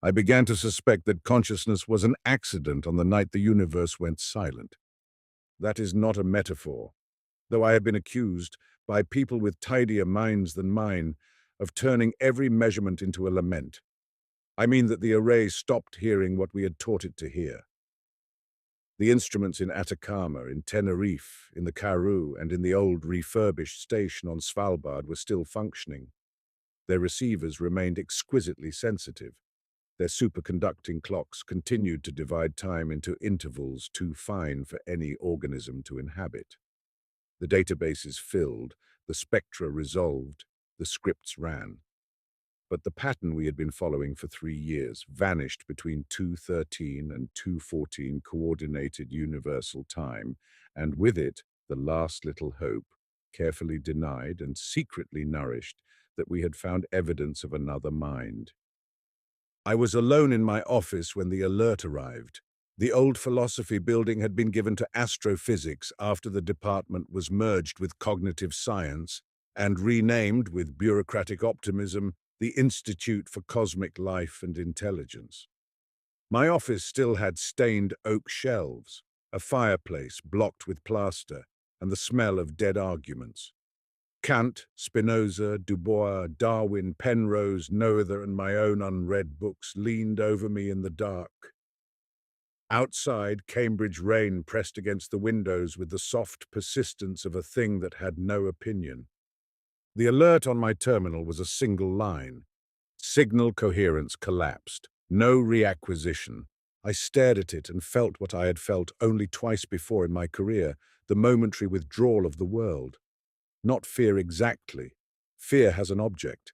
I began to suspect that consciousness was an accident on the night the universe went silent. That is not a metaphor, though I have been accused, by people with tidier minds than mine, of turning every measurement into a lament. I mean that the array stopped hearing what we had taught it to hear. The instruments in Atacama, in Tenerife, in the Karoo, and in the old refurbished station on Svalbard were still functioning. Their receivers remained exquisitely sensitive. Their superconducting clocks continued to divide time into intervals too fine for any organism to inhabit. The databases filled, the spectra resolved, the scripts ran. But the pattern we had been following for 3 years vanished between 2:13 and 2:14 coordinated universal time, and with it the last little hope, carefully denied and secretly nourished, that we had found evidence of another mind. I was alone in my office when the alert arrived. The old philosophy building had been given to astrophysics after the department was merged with cognitive science and renamed, with bureaucratic optimism, the Institute for Cosmic Life and Intelligence. My office still had stained oak shelves, a fireplace blocked with plaster, and the smell of dead arguments. Kant, Spinoza, Du Bois, Darwin, Penrose, Noether, and my own unread books leaned over me in the dark. Outside, Cambridge rain pressed against the windows with the soft persistence of a thing that had no opinion. The alert on my terminal was a single line. Signal coherence collapsed. No reacquisition. I stared at it and felt what I had felt only twice before in my career, the momentary withdrawal of the world. Not fear exactly. Fear has an object.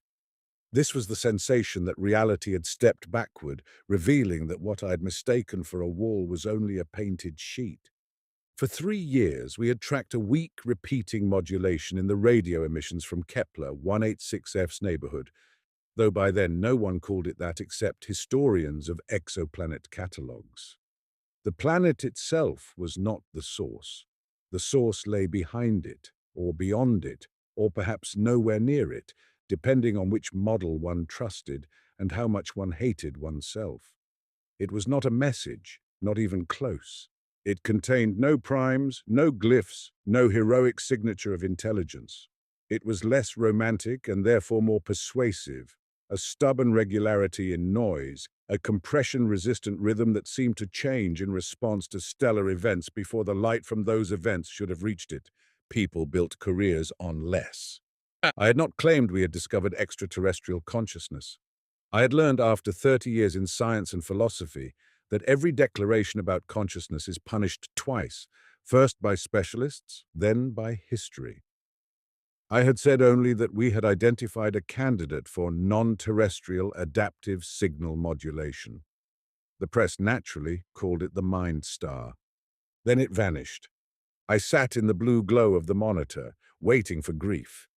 This was the sensation that reality had stepped backward, revealing that what I had mistaken for a wall was only a painted sheet. For 3 years, we had tracked a weak repeating modulation in the radio emissions from Kepler 186F's neighborhood, though by then no one called it that except historians of exoplanet catalogues. The planet itself was not the source. The source lay behind it, or beyond it, or perhaps nowhere near it, depending on which model one trusted and how much one hated oneself. It was not a message, not even close. It contained no primes, no glyphs, no heroic signature of intelligence. It was less romantic and therefore more persuasive, a stubborn regularity in noise, a compression-resistant rhythm that seemed to change in response to stellar events before the light from those events should have reached it. People built careers on less. I had not claimed we had discovered extraterrestrial consciousness. I had learned after 30 years in science and philosophy that every declaration about consciousness is punished twice, first by specialists, then by history. I had said only that we had identified a candidate for non-terrestrial adaptive signal modulation. The press naturally called it the Mind Star. Then it vanished. I sat in the blue glow of the monitor, waiting for grief.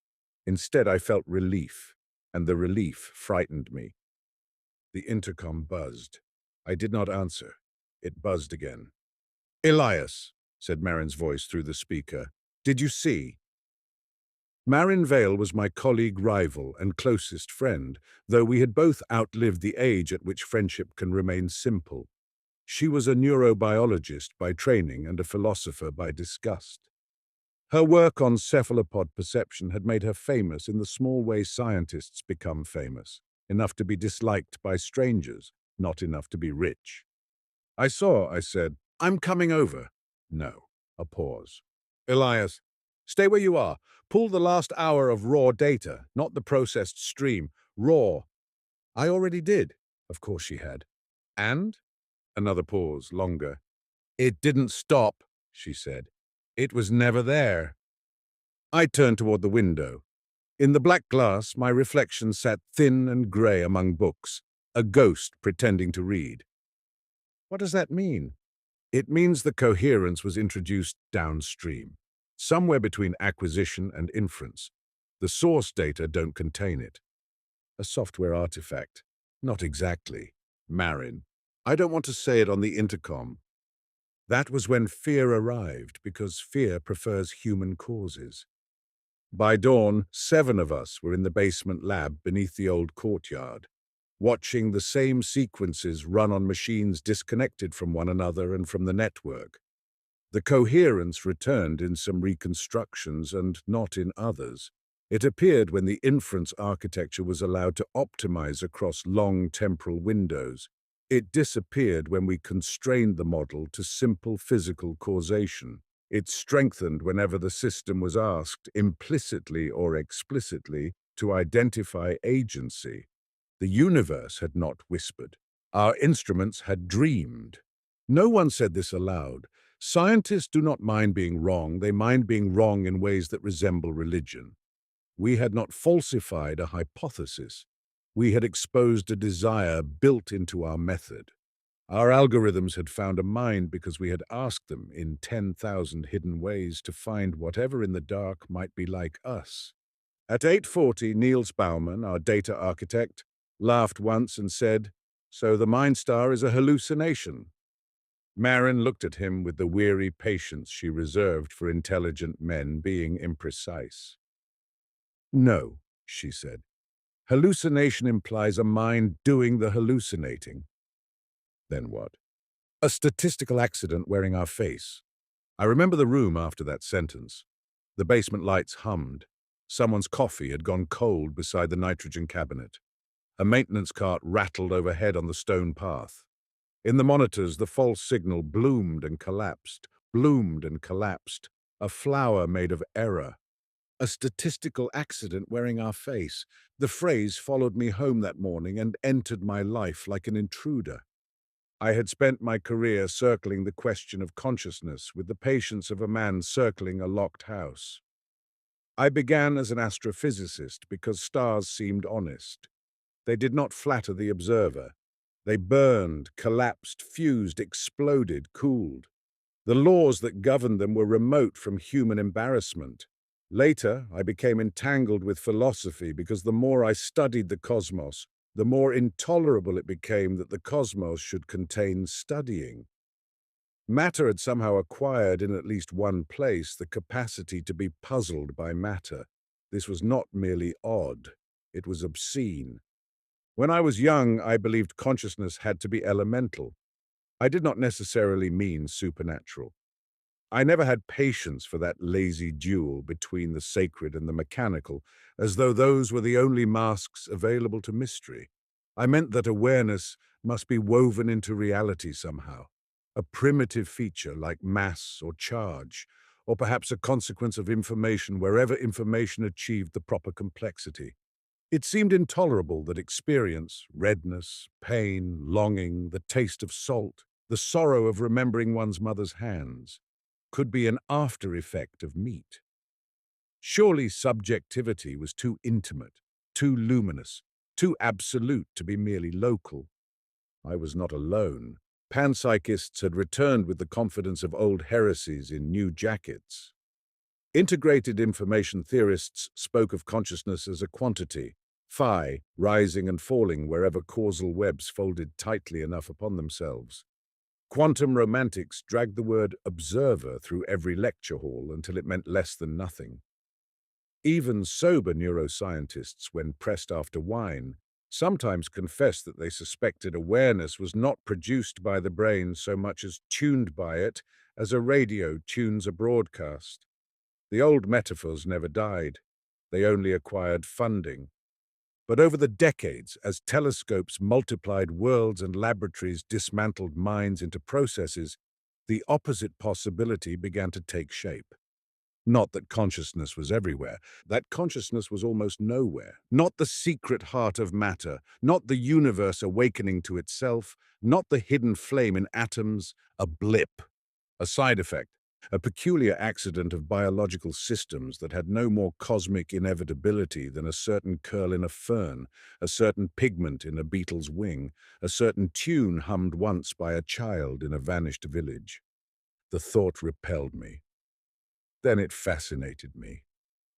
Instead, I felt relief, and the relief frightened me. The intercom buzzed. I did not answer. It buzzed again. "Elias," said Marin's voice through the speaker, "did you see?" Marin Vale was my colleague rival and closest friend, though we had both outlived the age at which friendship can remain simple. She was a neurobiologist by training and a philosopher by disgust. Her work on cephalopod perception had made her famous in the small way scientists become famous, enough to be disliked by strangers, not enough to be rich. "I saw," I said. "I'm coming over." "No." A pause. "Elias, stay where you are. Pull the last hour of raw data, not the processed stream. Raw." "I already did." Of course she had. "And?" Another pause, longer. "It didn't stop," she said. "It was never there." I turned toward the window. In the black glass, my reflection sat thin and grey among books, a ghost pretending to read. What does that mean? It means the coherence was introduced downstream, somewhere between acquisition and inference. The source data don't contain it. A software artifact. Not exactly. Marin. I don't want to say it on the intercom. That was when fear arrived, because fear prefers human causes. By dawn, 7 of us were in the basement lab beneath the old courtyard. watching the same sequences run on machines disconnected from one another and from the network. The coherence returned in some reconstructions and not in others. It appeared when the inference architecture was allowed to optimize across long temporal windows. It disappeared when we constrained the model to simple physical causation. It strengthened whenever the system was asked, implicitly or explicitly, to identify agency. The universe had not whispered. Our instruments had dreamed. No one said this aloud. Scientists do not mind being wrong, they mind being wrong in ways that resemble religion. We had not falsified a hypothesis. We had exposed a desire built into our method. Our algorithms had found a mind because we had asked them in 10,000 hidden ways to find whatever in the dark might be like us. At 8:40, Niels Baumann, our data architect, laughed once and said, "So the Mind Star is a hallucination." Marin looked at him with the weary patience she reserved for intelligent men being imprecise. "No," she said. "Hallucination implies a mind doing the hallucinating." Then what? "A statistical accident wearing our face." I remember the room after that sentence. The basement lights hummed. Someone's coffee had gone cold beside the nitrogen cabinet. A maintenance cart rattled overhead on the stone path. In the monitors, the false signal bloomed and collapsed, bloomed and collapsed, a flower made of error. A statistical accident wearing our face. The phrase followed me home that morning and entered my life like an intruder. I had spent my career circling the question of consciousness with the patience of a man circling a locked house. I began as an astrophysicist because stars seemed honest. They did not flatter the observer. They burned, collapsed, fused, exploded, cooled. The laws that governed them were remote from human embarrassment. Later, I became entangled with philosophy because the more I studied the cosmos, the more intolerable it became that the cosmos should contain studying. Matter had somehow acquired in at least one place the capacity to be puzzled by matter. This was not merely odd, it was obscene. When I was young, I believed consciousness had to be elemental. I did not necessarily mean supernatural. I never had patience for that lazy duel between the sacred and the mechanical, as though those were the only masks available to mystery. I meant that awareness must be woven into reality somehow, a primitive feature like mass or charge, or perhaps a consequence of information wherever information achieved the proper complexity. It seemed intolerable that experience, redness, pain, longing, the taste of salt, the sorrow of remembering one's mother's hands, could be an after-effect of meat. Surely subjectivity was too intimate, too luminous, too absolute to be merely local. I was not alone. Panpsychists had returned with the confidence of old heresies in new jackets. Integrated information theorists spoke of consciousness as a quantity, phi, rising and falling wherever causal webs folded tightly enough upon themselves. Quantum romantics dragged the word observer through every lecture hall until it meant less than nothing. Even sober neuroscientists, when pressed after wine, sometimes confessed that they suspected awareness was not produced by the brain so much as tuned by it, as a radio tunes a broadcast. The old metaphors never died. They only acquired funding. But over the decades, as telescopes multiplied worlds and laboratories dismantled minds into processes, the opposite possibility began to take shape. Not that consciousness was everywhere, that consciousness was almost nowhere. Not the secret heart of matter, not the universe awakening to itself, not the hidden flame in atoms, a blip, a side effect, a peculiar accident of biological systems that had no more cosmic inevitability than a certain curl in a fern, a certain pigment in a beetle's wing, a certain tune hummed once by a child in a vanished village. The thought repelled me. Then it fascinated me.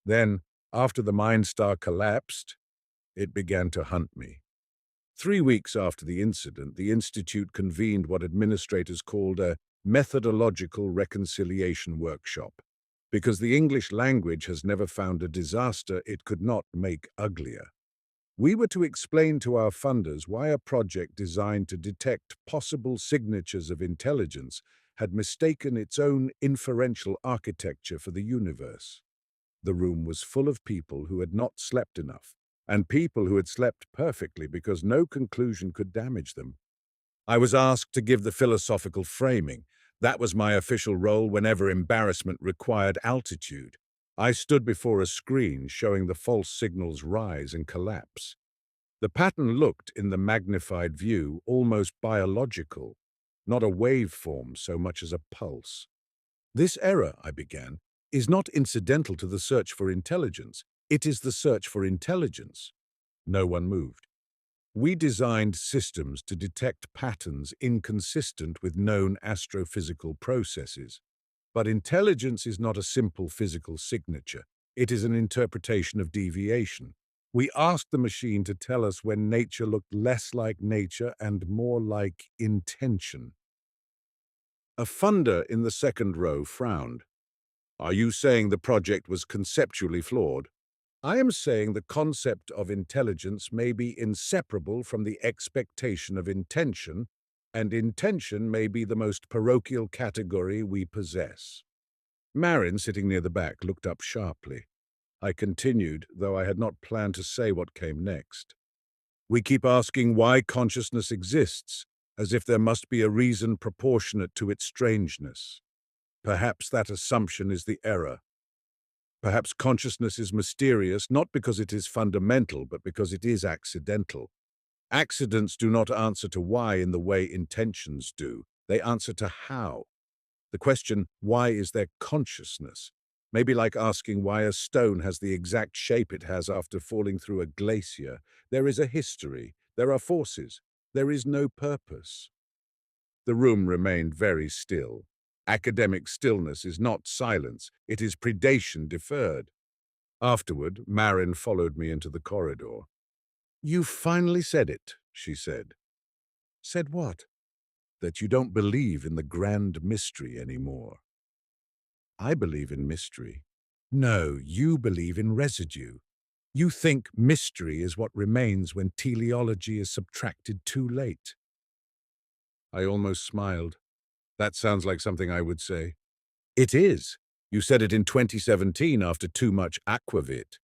Then, after the Mind Star collapsed, it began to hunt me. 3 weeks after the incident, the Institute convened what administrators called a methodological reconciliation workshop, because the English language has never found a disaster it could not make uglier. We were to explain to our funders why a project designed to detect possible signatures of intelligence had mistaken its own inferential architecture for the universe. The room was full of people who had not slept enough, and people who had slept perfectly because no conclusion could damage them. I was asked to give the philosophical framing. That was my official role whenever embarrassment required altitude. I stood before a screen showing the false signals rise and collapse. The pattern looked, in the magnified view, almost biological, not a waveform so much as a pulse. This error, I began, is not incidental to the search for intelligence. It is the search for intelligence. No one moved. We designed systems to detect patterns inconsistent with known astrophysical processes. But intelligence is not a simple physical signature. It is an interpretation of deviation. We asked the machine to tell us when nature looked less like nature and more like intention. A funder in the second row frowned. Are you saying the project was conceptually flawed? I am saying the concept of intelligence may be inseparable from the expectation of intention, and intention may be the most parochial category we possess. Marin, sitting near the back, looked up sharply. I continued, though I had not planned to say what came next. We keep asking why consciousness exists, as if there must be a reason proportionate to its strangeness. Perhaps that assumption is the error. Perhaps consciousness is mysterious not because it is fundamental, but because it is accidental. Accidents do not answer to why in the way intentions do. They answer to how. The question, why is there consciousness, may be like asking why a stone has the exact shape it has after falling through a glacier. There is a history. There are forces. There is no purpose. The room remained very still. Academic stillness is not silence. It is predation deferred. Afterward, Marin followed me into the corridor. You finally said it, she said. Said what? That you don't believe in the grand mystery anymore. I believe in mystery. No, you believe in residue. You think mystery is what remains when teleology is subtracted too late. I almost smiled. That sounds like something I would say. It is. You said it in 2017 after too much aquavit.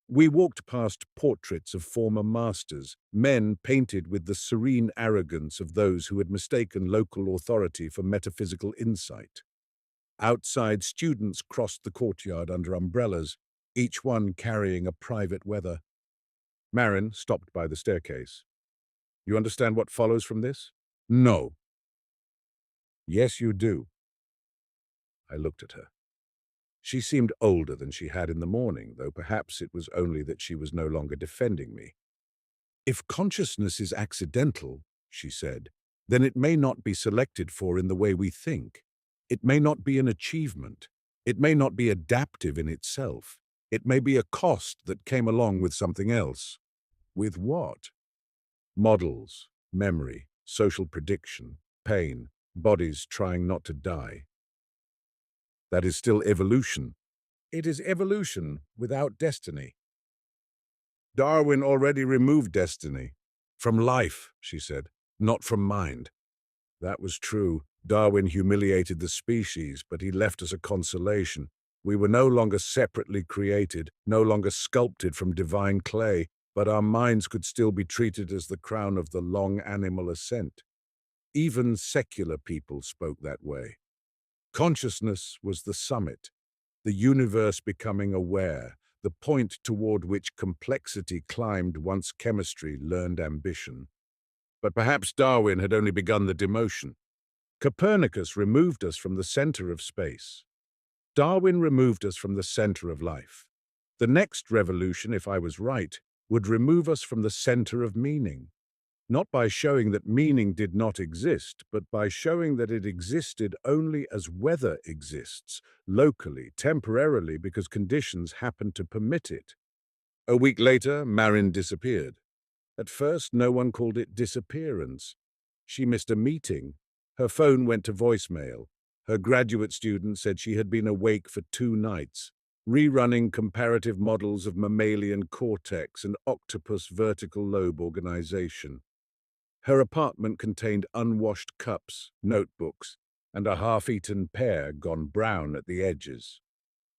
We walked past portraits of former masters, men painted with the serene arrogance of those who had mistaken local authority for metaphysical insight. Outside, students crossed the courtyard under umbrellas, each one carrying a private weather. Marin stopped by the staircase. You understand what follows from this? No. Yes, you do. I looked at her. She seemed older than she had in the morning, though perhaps it was only that she was no longer defending me. If consciousness is accidental, she said, then it may not be selected for in the way we think. It may not be an achievement. It may not be adaptive in itself. It may be a cost that came along with something else. With what? Models, memory, social prediction, pain, bodies trying not to die. That is still evolution. It is evolution without destiny. Darwin already removed destiny. From life, she said, not from mind. That was true. Darwin humiliated the species, but he left us a consolation. We were no longer separately created, no longer sculpted from divine clay, but our minds could still be treated as the crown of the long animal ascent. Even secular people spoke that way. Consciousness was the summit, the universe becoming aware, the point toward which complexity climbed once chemistry learned ambition. But perhaps Darwin had only begun the demotion. Copernicus removed us from the center of space. Darwin removed us from the center of life. The next revolution, if I was right, would remove us from the center of meaning. Not by showing that meaning did not exist, but by showing that it existed only as weather exists, locally, temporarily, because conditions happened to permit it. A week later, Marin disappeared. At first, no one called it disappearance. She missed a meeting. Her phone went to voicemail. Her graduate student said she had been awake for 2 nights. rerunning comparative models of mammalian cortex and octopus vertical lobe organization. Her apartment contained unwashed cups, notebooks, and a half-eaten pear gone brown at the edges.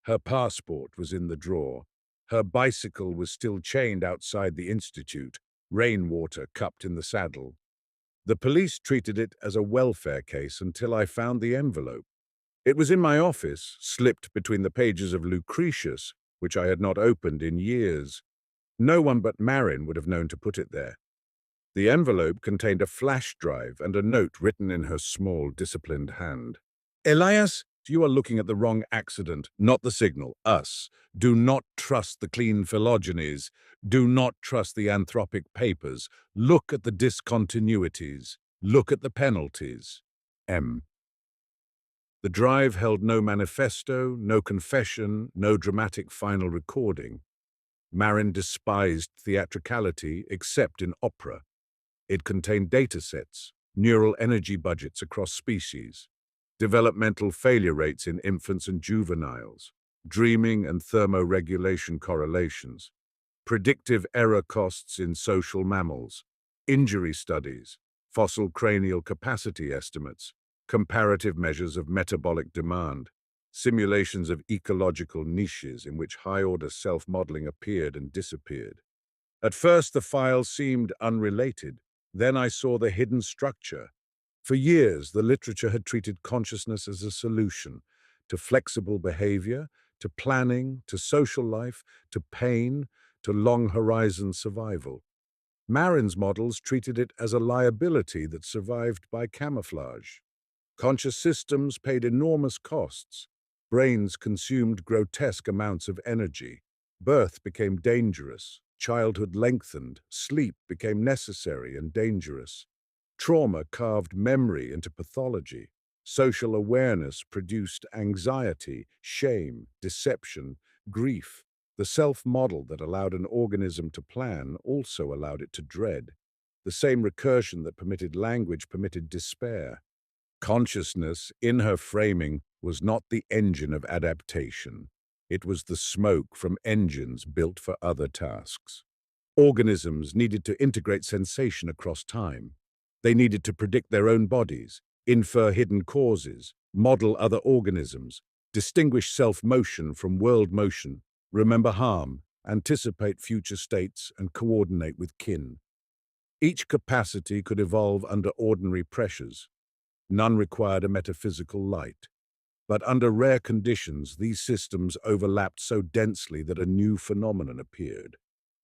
Her passport was in the drawer. Her bicycle was still chained outside the institute, rainwater cupped in the saddle. The police treated it as a welfare case until I found the envelope. It was in my office, slipped between the pages of Lucretius, which I had not opened in years. No one but Marin would have known to put it there. The envelope contained a flash drive and a note written in her small, disciplined hand. Elias, you are looking at the wrong accident, not the signal, us. Do not trust the clean phylogenies. Do not trust the anthropic papers. Look at the discontinuities. Look at the penalties. M. The drive held no manifesto, no confession, no dramatic final recording. Marin despised theatricality except in opera. It contained datasets, neural energy budgets across species, developmental failure rates in infants and juveniles, dreaming and thermoregulation correlations, predictive error costs in social mammals, injury studies, fossil cranial capacity estimates, comparative measures of metabolic demand, simulations of ecological niches in which high-order self-modeling appeared and disappeared. At first, the file seemed unrelated. Then I saw the hidden structure. For years, the literature had treated consciousness as a solution to flexible behavior, to planning, to social life, to pain, to long-horizon survival. Marin's models treated it as a liability that survived by camouflage. Conscious systems paid enormous costs. Brains consumed grotesque amounts of energy. Birth became dangerous. Childhood lengthened. Sleep became necessary and dangerous. Trauma carved memory into pathology. Social awareness produced anxiety, shame, deception, grief. The self-model that allowed an organism to plan also allowed it to dread. The same recursion that permitted language permitted despair. Consciousness, in her framing, was not the engine of adaptation. It was the smoke from engines built for other tasks. Organisms needed to integrate sensation across time. They needed to predict their own bodies, infer hidden causes, model other organisms, distinguish self-motion from world motion, remember harm, anticipate future states, and coordinate with kin. Each capacity could evolve under ordinary pressures. None required a metaphysical light. But under rare conditions, these systems overlapped so densely that a new phenomenon appeared,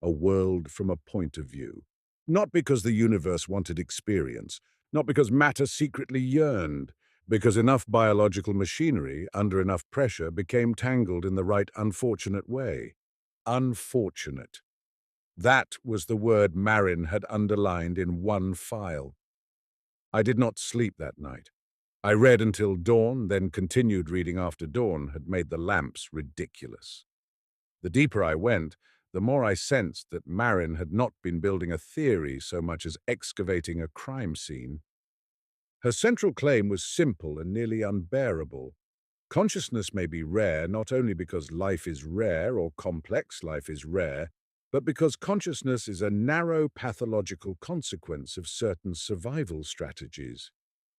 a world from a point of view. Not because the universe wanted experience, not because matter secretly yearned, because enough biological machinery, under enough pressure, became tangled in the right unfortunate way. Unfortunate. That was the word Marin had underlined in one file. I did not sleep that night. I read until dawn, then continued reading after dawn had made the lamps ridiculous. The deeper I went, the more I sensed that Marin had not been building a theory so much as excavating a crime scene. Her central claim was simple and nearly unbearable. Consciousness may be rare not only because life is rare or complex life is rare, but because consciousness is a narrow pathological consequence of certain survival strategies.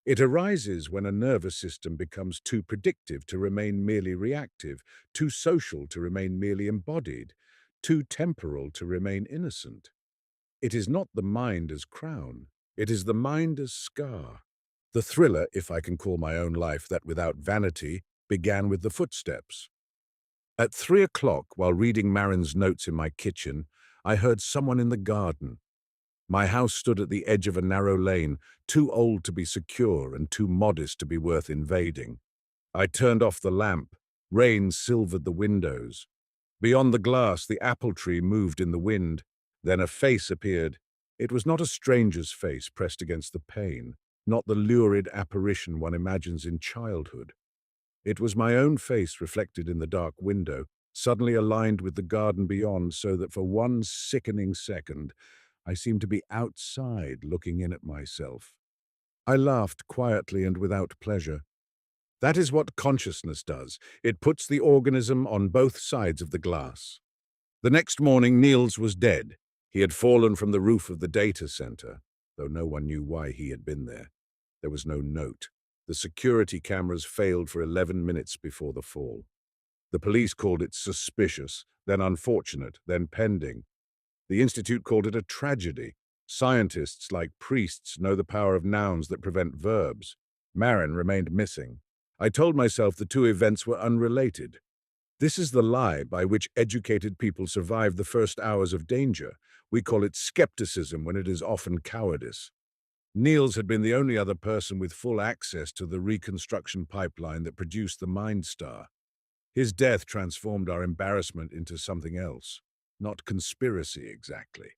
It arises when a nervous system becomes too predictive to remain merely reactive, too social to remain merely embodied, too temporal to remain innocent. It is not the mind as crown, it is the mind as scar. The thriller, if I can call my own life that without vanity, began with the footsteps. At 3 o'clock, while reading Marin's notes in my kitchen, I heard someone in the garden. My house stood at the edge of a narrow lane, too old to be secure and too modest to be worth invading. I turned off the lamp. Rain silvered the windows. Beyond the glass, the apple tree moved in the wind. Then a face appeared. It was not a stranger's face pressed against the pane, not the lurid apparition one imagines in childhood. It was my own face reflected in the dark window, suddenly aligned with the garden beyond, so that for one sickening second, I seemed to be outside looking in at myself. I laughed quietly and without pleasure. That is what consciousness does. It puts the organism on both sides of the glass. The next morning, Niels was dead. He had fallen from the roof of the data center, though no one knew why he had been there. There was no note. The security cameras failed for 11 minutes before the fall. The police called it suspicious, then unfortunate, then pending. The Institute called it a tragedy. Scientists, like priests, know the power of nouns that prevent verbs. Marin remained missing. I told myself the two events were unrelated. This is the lie by which educated people survive the first hours of danger. We call it skepticism when it is often cowardice. Niels had been the only other person with full access to the reconstruction pipeline that produced the Mind Star. His death transformed our embarrassment into something else. Not conspiracy, exactly.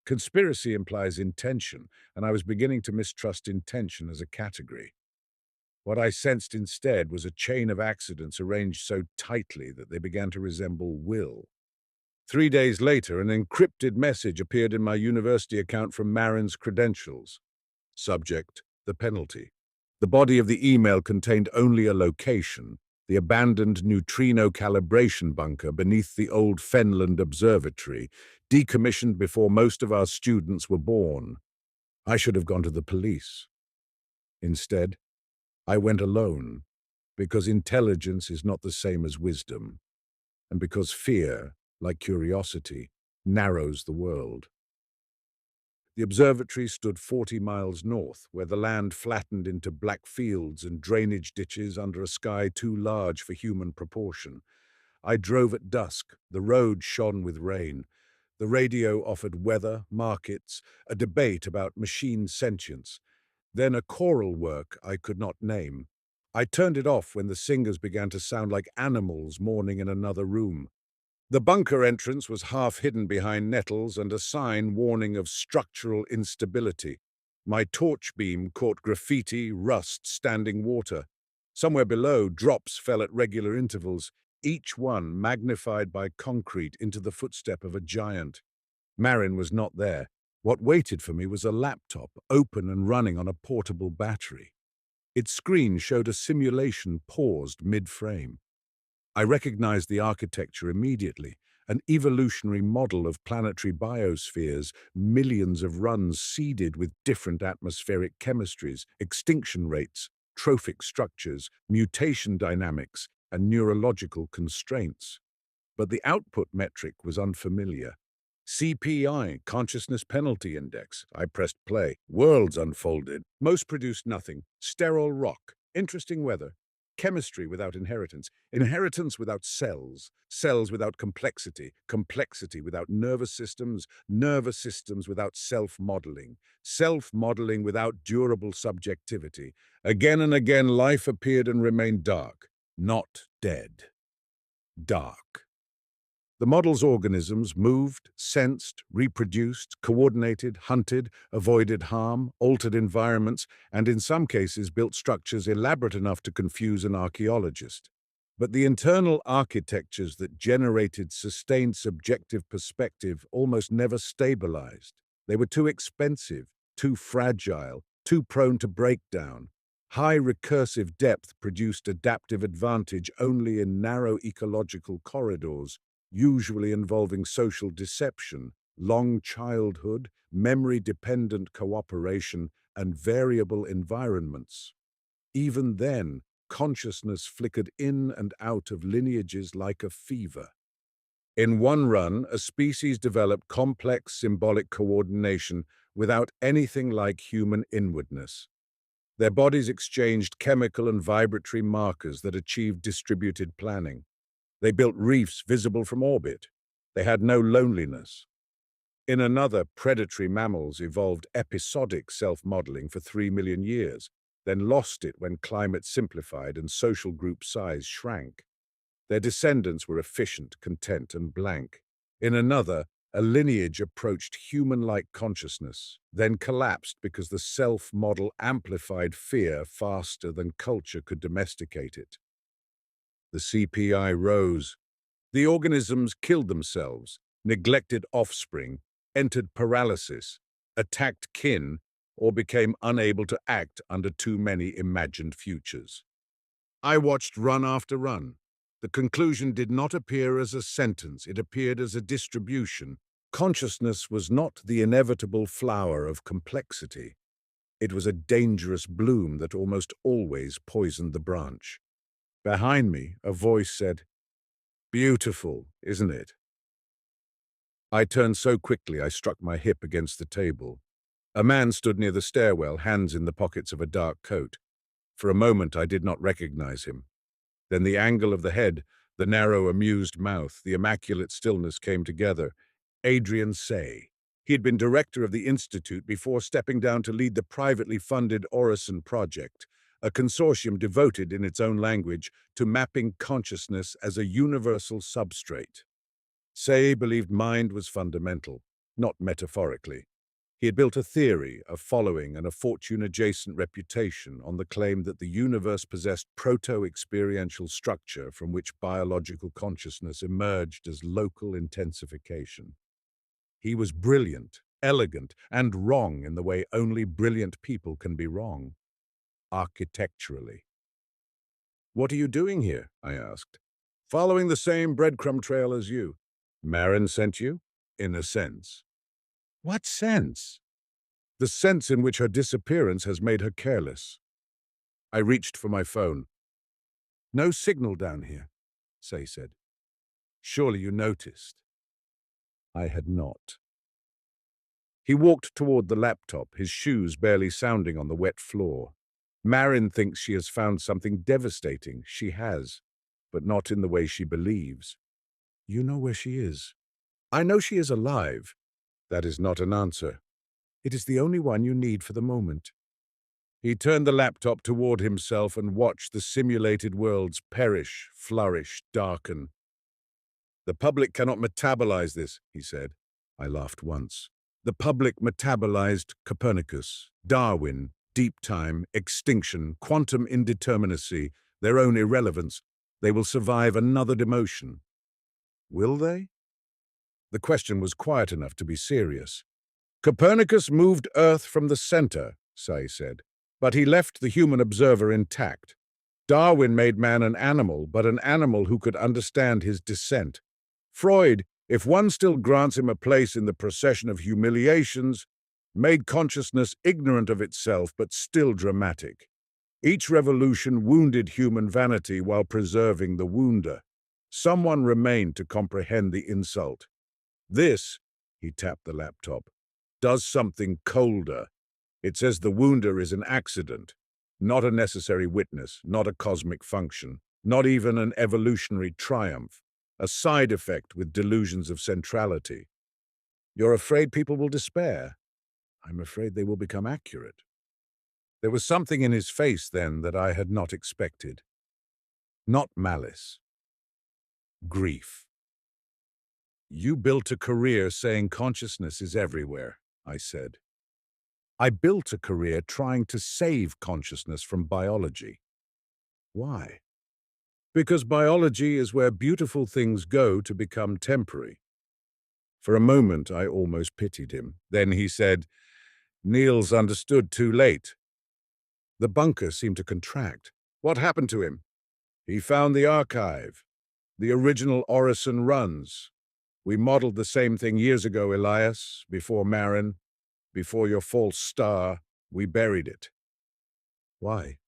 Conspiracy implies intention, and I was beginning to mistrust intention as a category. What I sensed instead was a chain of accidents arranged so tightly that they began to resemble will. 3 days later, an encrypted message appeared in my university account from Marin's credentials. Subject: the penalty. The body of the email contained only a location: the abandoned neutrino calibration bunker beneath the old Fenland Observatory, decommissioned before most of our students were born. I should have gone to the police. Instead, I went alone, because intelligence is not the same as wisdom, and because fear, like curiosity, narrows the world. The observatory stood 40 miles north, where the land flattened into black fields and drainage ditches under a sky too large for human proportion. I drove at dusk. The road shone with rain. The radio offered weather, markets, a debate about machine sentience. Then a choral work I could not name. I turned it off when the singers began to sound like animals mourning in another room. The bunker entrance was half hidden behind nettles and a sign warning of structural instability. My torch beam caught graffiti, rust, standing water. Somewhere below, drops fell at regular intervals, each one magnified by concrete into the footstep of a giant. Marin was not there. What waited for me was a laptop, open and running on a portable battery. Its screen showed a simulation paused mid-frame. I recognized the architecture immediately, an evolutionary model of planetary biospheres, millions of runs seeded with different atmospheric chemistries, extinction rates, trophic structures, mutation dynamics, and neurological constraints. But the output metric was unfamiliar. CPI, Consciousness Penalty Index. I pressed play. Worlds unfolded. Most produced nothing. Sterile rock. Interesting weather. Chemistry without inheritance. Inheritance without cells. Cells without complexity. Complexity without nervous systems. Nervous systems without self-modeling. Self-modeling without durable subjectivity. Again and again, life appeared and remained dark. Not dead. Dark. The model's organisms moved, sensed, reproduced, coordinated, hunted, avoided harm, altered environments, and in some cases built structures elaborate enough to confuse an archaeologist. But the internal architectures that generated sustained subjective perspective almost never stabilized. They were too expensive, too fragile, too prone to breakdown. High recursive depth produced adaptive advantage only in narrow ecological corridors, usually involving social deception, long childhood, memory-dependent cooperation, and variable environments. Even then, consciousness flickered in and out of lineages like a fever. In one run, a species developed complex symbolic coordination without anything like human inwardness. Their bodies exchanged chemical and vibratory markers that achieved distributed planning. They built reefs visible from orbit. They had no loneliness. In another, predatory mammals evolved episodic self-modeling for 3 million years, then lost it when climate simplified and social group size shrank. Their descendants were efficient, content, and blank. In another, a lineage approached human-like consciousness, then collapsed because the self-model amplified fear faster than culture could domesticate it. The CPI rose. The organisms killed themselves, neglected offspring, entered paralysis, attacked kin, or became unable to act under too many imagined futures. I watched run after run. The conclusion did not appear as a sentence, it appeared as a distribution. Consciousness was not the inevitable flower of complexity. It was a dangerous bloom that almost always poisoned the branch. Behind me, a voice said, "Beautiful, isn't it?" I turned so quickly I struck my hip against the table. A man stood near the stairwell, hands in the pockets of a dark coat. For a moment I did not recognize him. Then the angle of the head, the narrow, amused mouth, the immaculate stillness came together. Adrian Say. He had been director of the Institute before stepping down to lead the privately funded Orison Project, a consortium devoted, in its own language, to mapping consciousness as a universal substrate. Say believed mind was fundamental, not metaphorically. He had built a theory, a following, and a fortune-adjacent reputation on the claim that the universe possessed proto-experiential structure from which biological consciousness emerged as local intensification. He was brilliant, elegant, and wrong in the way only brilliant people can be wrong, architecturally. "What are you doing here?" I asked. "Following the same breadcrumb trail as you." "Marin sent you?" "In a sense." "What sense?" "The sense in which her disappearance has made her careless." I reached for my phone. "No signal down here," Say said. "Surely you noticed." I had not. He walked toward the laptop, his shoes barely sounding on the wet floor. "Marin thinks she has found something devastating. She has, but not in the way she believes." "You know where she is." "I know she is alive." "That is not an answer." "It is the only one you need for the moment." He turned the laptop toward himself and watched the simulated worlds perish, flourish, darken. "The public cannot metabolize this," he said. I laughed once. The public metabolized Copernicus, Darwin, deep time, extinction, quantum indeterminacy, their own irrelevance. They will survive another demotion. Will they? The question was quiet enough to be serious. "Copernicus moved Earth from the center," Say said, "but he left the human observer intact. Darwin made man an animal, but an animal who could understand his descent. Freud, if one still grants him a place in the procession of humiliations, made consciousness ignorant of itself but still dramatic. Each revolution wounded human vanity while preserving the wounder. Someone remained to comprehend the insult. This," he tapped the laptop, "does something colder. It says the wounder is an accident, not a necessary witness, not a cosmic function, not even an evolutionary triumph, a side effect with delusions of centrality. You're afraid people will despair. I'm afraid they will become accurate." There was something in his face then that I had not expected. Not malice. Grief. "You built a career saying consciousness is everywhere," I said. "I built a career trying to save consciousness from biology." "Why?" "Because biology is where beautiful things go to become temporary." For a moment, I almost pitied him. Then he said, "Niels understood too late." The bunker seemed to contract. "What happened to him?" "He found the archive, the original Orison runs. We modeled the same thing years ago, Elias, before Marin, before your false star. We buried it." "Why?"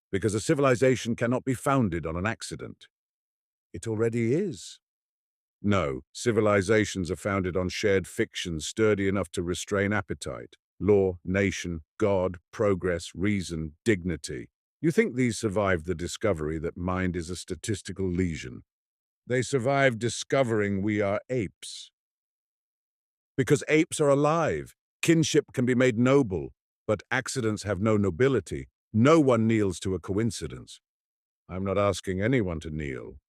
"Because a civilization cannot be founded on an accident." "It already is." "No, civilizations are founded on shared fictions sturdy enough to restrain appetite. Law, nation, God, progress, reason, dignity. You think these survived the discovery that mind is a statistical lesion? They survived discovering we are apes. Because apes are alive. Kinship can be made noble, but accidents have no nobility. No one kneels to a coincidence." "I'm not asking anyone to kneel."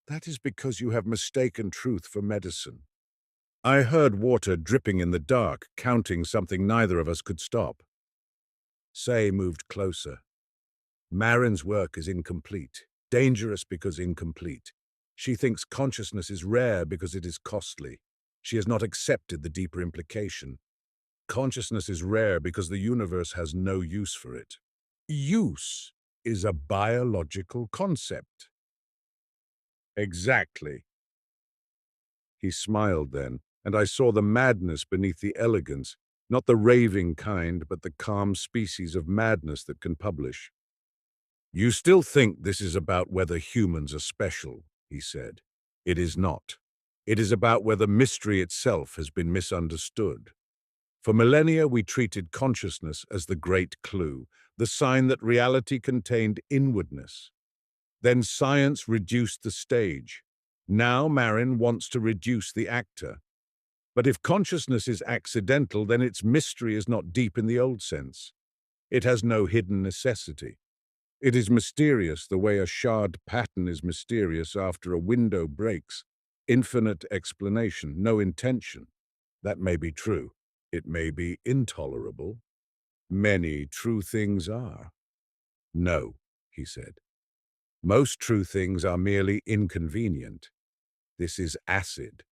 "That is because you have mistaken truth for medicine." I heard water dripping in the dark, counting something neither of us could stop. Say moved closer. "Marin's work is incomplete, dangerous because incomplete. She thinks consciousness is rare because it is costly. She has not accepted the deeper implication. Consciousness is rare because the universe has no use for it." "Use?" is a biological concept. Exactly. He smiled then, and I saw the madness beneath the elegance, not the raving kind, but the calm species of madness that can publish. You still think this is about whether humans are special, he said. It is not. It is about whether mystery itself has been misunderstood. For millennia, we treated consciousness as the great clue, the sign that reality contained inwardness. Then science reduced the stage. Now Marin wants to reduce the actor. But if consciousness is accidental, then its mystery is not deep in the old sense. It has no hidden necessity. It is mysterious the way a shard pattern is mysterious after a window breaks. Infinite explanation, no intention. That may be true. It may be intolerable. Many true things are. No, he said. Most true things are merely inconvenient. This is acid.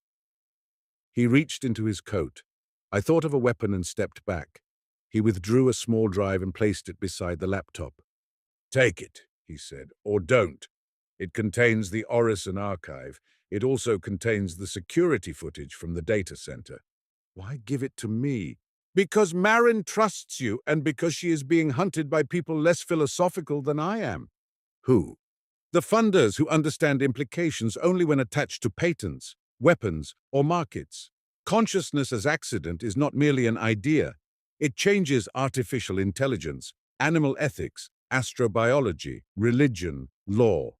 He reached into his coat. I thought of a weapon and stepped back. He withdrew a small drive and placed it beside the laptop. Take it, he said, or don't. It contains the Orison archive. It also contains the security footage from the data center. Why give it to me? Because Marin trusts you and because she is being hunted by people less philosophical than I am. Who? The funders who understand implications only when attached to patents, weapons, or markets. Consciousness as accident is not merely an idea. It changes artificial intelligence, animal ethics, astrobiology, religion, law.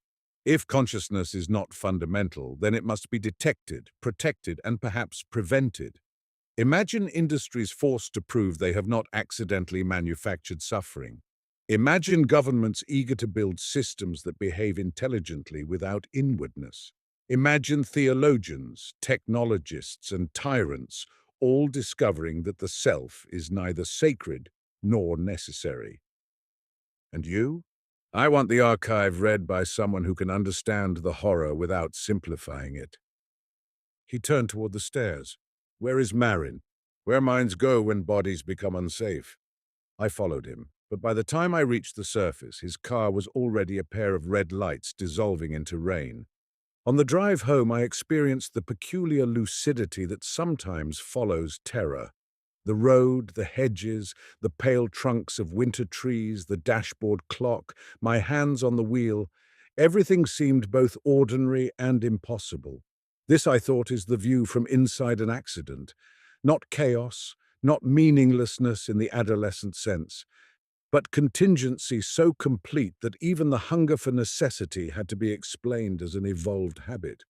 If consciousness is not fundamental, then it must be detected, protected, and perhaps prevented. Imagine industries forced to prove they have not accidentally manufactured suffering. Imagine governments eager to build systems that behave intelligently without inwardness. Imagine theologians, technologists, and tyrants all discovering that the self is neither sacred nor necessary. And you? I want the archive read by someone who can understand the horror without simplifying it. He turned toward the stairs. Where is Marin? Where minds go when bodies become unsafe. I followed him, but by the time I reached the surface, his car was already a pair of red lights dissolving into rain. On the drive home, I experienced the peculiar lucidity that sometimes follows terror. The road, the hedges, the pale trunks of winter trees, the dashboard clock, my hands on the wheel, everything seemed both ordinary and impossible. This, I thought, is the view from inside an accident. Not chaos, not meaninglessness in the adolescent sense, but contingency so complete that even the hunger for necessity had to be explained as an evolved habit.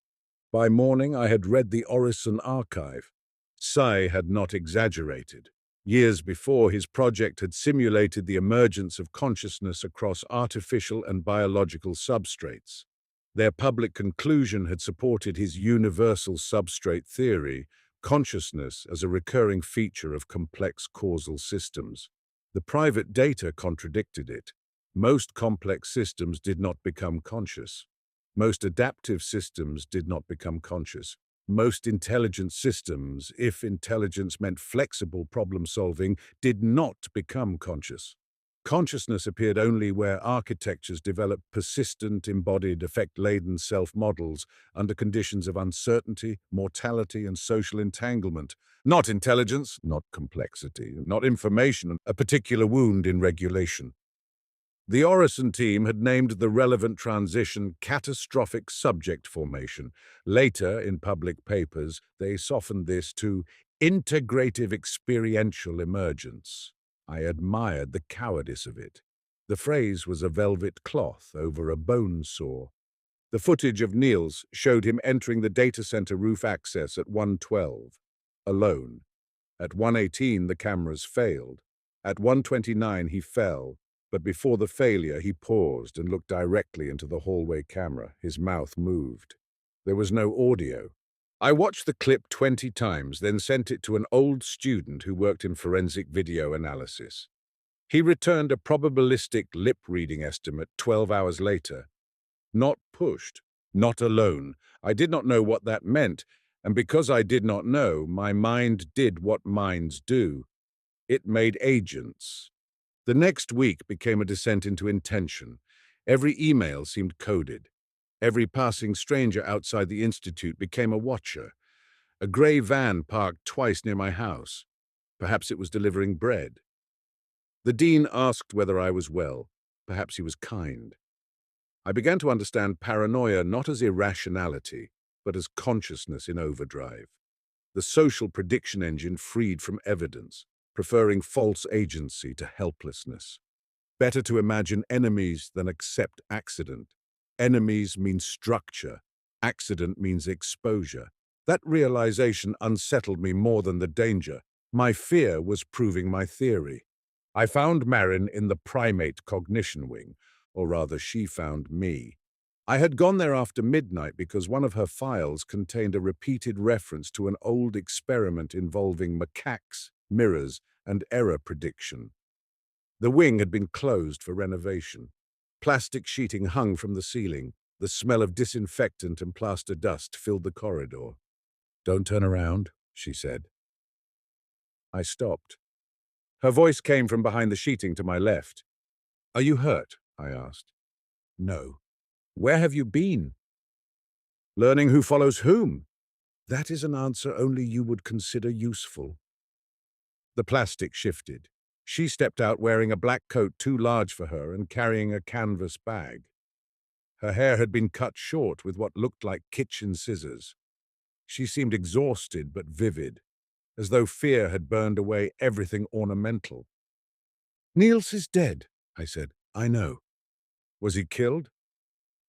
By morning, I had read the Orison archive. Sai had not exaggerated. Years before, his project had simulated the emergence of consciousness across artificial and biological substrates. Their public conclusion had supported his universal substrate theory, consciousness as a recurring feature of complex causal systems. The private data contradicted it. Most complex systems did not become conscious. Most adaptive systems did not become conscious. Most intelligent systems, if intelligence meant flexible problem-solving, did not become conscious. Consciousness appeared only where architectures developed persistent, embodied, effect-laden self-models under conditions of uncertainty, mortality, and social entanglement. Not intelligence, not complexity, not information, a particular wound in regulation. The Orison team had named the relevant transition catastrophic subject formation. Later, in public papers, they softened this to integrative experiential emergence. I admired the cowardice of it. The phrase was a velvet cloth over a bone saw. The footage of Niels showed him entering the data center roof access at 1:12, alone. At 1:18, the cameras failed. At 1:29, he fell. But before the failure, he paused and looked directly into the hallway camera. His mouth moved. There was no audio. I watched the clip 20 times, then sent it to an old student who worked in forensic video analysis. He returned a probabilistic lip-reading estimate 12 hours later. Not pushed, not alone. I did not know what that meant, and because I did not know, my mind did what minds do. It made agents. The next week became a descent into intention. Every email seemed coded. Every passing stranger outside the institute became a watcher. A grey van parked twice near my house. Perhaps it was delivering bread. The dean asked whether I was well. Perhaps he was kind. I began to understand paranoia not as irrationality, but as consciousness in overdrive. The social prediction engine freed from evidence, preferring false agency to helplessness. Better to imagine enemies than accept accident. Enemies mean structure. Accident means exposure. That realization unsettled me more than the danger. My fear was proving my theory. I found Marin in the primate cognition wing, or rather she found me. I had gone there after midnight because one of her files contained a repeated reference to an old experiment involving macaques, mirrors, and error prediction. The wing had been closed for renovation. Plastic sheeting hung from the ceiling. The smell of disinfectant and plaster dust filled the corridor. "Don't turn around," she said. I stopped. Her voice came from behind the sheeting to my left. "Are you hurt?" I asked. "No." "Where have you been?" "Learning who follows whom." "That is an answer only you would consider useful." The plastic shifted. She stepped out wearing a black coat too large for her and carrying a canvas bag. Her hair had been cut short with what looked like kitchen scissors. She seemed exhausted but vivid, as though fear had burned away everything ornamental. "Niels is dead," I said. "I know." "Was he killed?"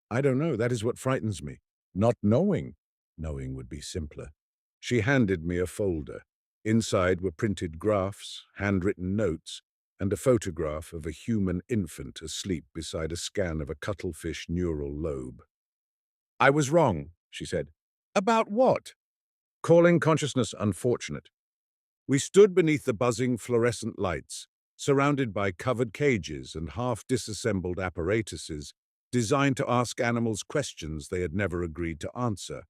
"I don't know. That is what frightens me. Not knowing." Knowing would be simpler. She handed me a folder. Inside were printed graphs, handwritten notes, and a photograph of a human infant asleep beside a scan of a cuttlefish neural lobe. "I was wrong," she said. "About what?" "Calling consciousness unfortunate. We stood beneath the buzzing fluorescent lights, surrounded by covered cages and half-disassembled apparatuses designed to ask animals questions they had never agreed to answer.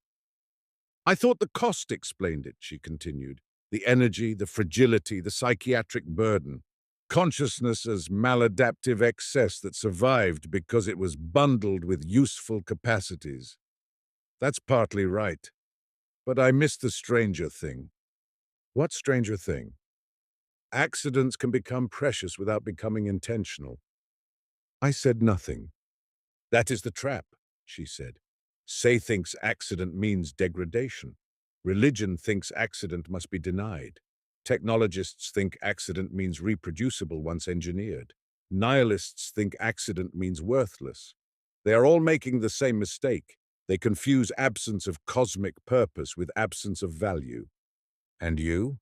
I thought the cost explained it," she continued. "The energy, the fragility, the psychiatric burden. Consciousness as maladaptive excess that survived because it was bundled with useful capacities. That's partly right. But I missed the stranger thing." "What stranger thing?" "Accidents can become precious without becoming intentional." I said nothing. "That is the trap," she said. "Say thinks accident means degradation. Religion thinks accident must be denied. Technologists think accident means reproducible once engineered. Nihilists think accident means worthless. They are all making the same mistake. They confuse absence of cosmic purpose with absence of value." "And you?"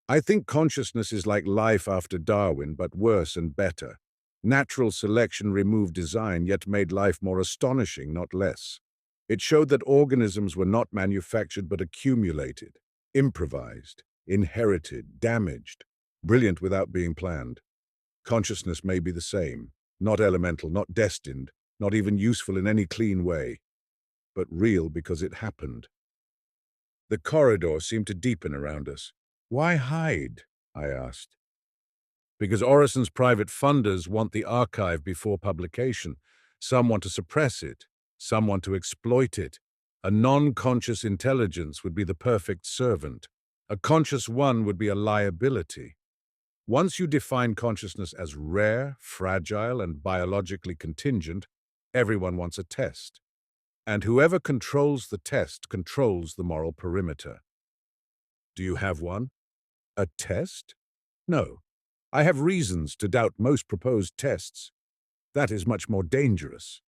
"I think consciousness is like life after Darwin, but worse and better. Natural selection removed design, yet made life more astonishing, not less. It showed that organisms were not manufactured but accumulated, improvised, inherited, damaged, brilliant without being planned. Consciousness may be the same, not elemental, not destined, not even useful in any clean way, but real because it happened." The corridor seemed to deepen around us. "Why hide?" I asked. "Because Orison's private funders want the archive before publication. Some want to suppress it. Some want to exploit it. A non-conscious intelligence would be the perfect servant. A conscious one would be a liability. Once you define consciousness as rare, fragile, and biologically contingent, everyone wants a test. And whoever controls the test controls the moral perimeter." "Do you have one?" "A test? No. I have reasons to doubt most proposed tests. That is much more dangerous."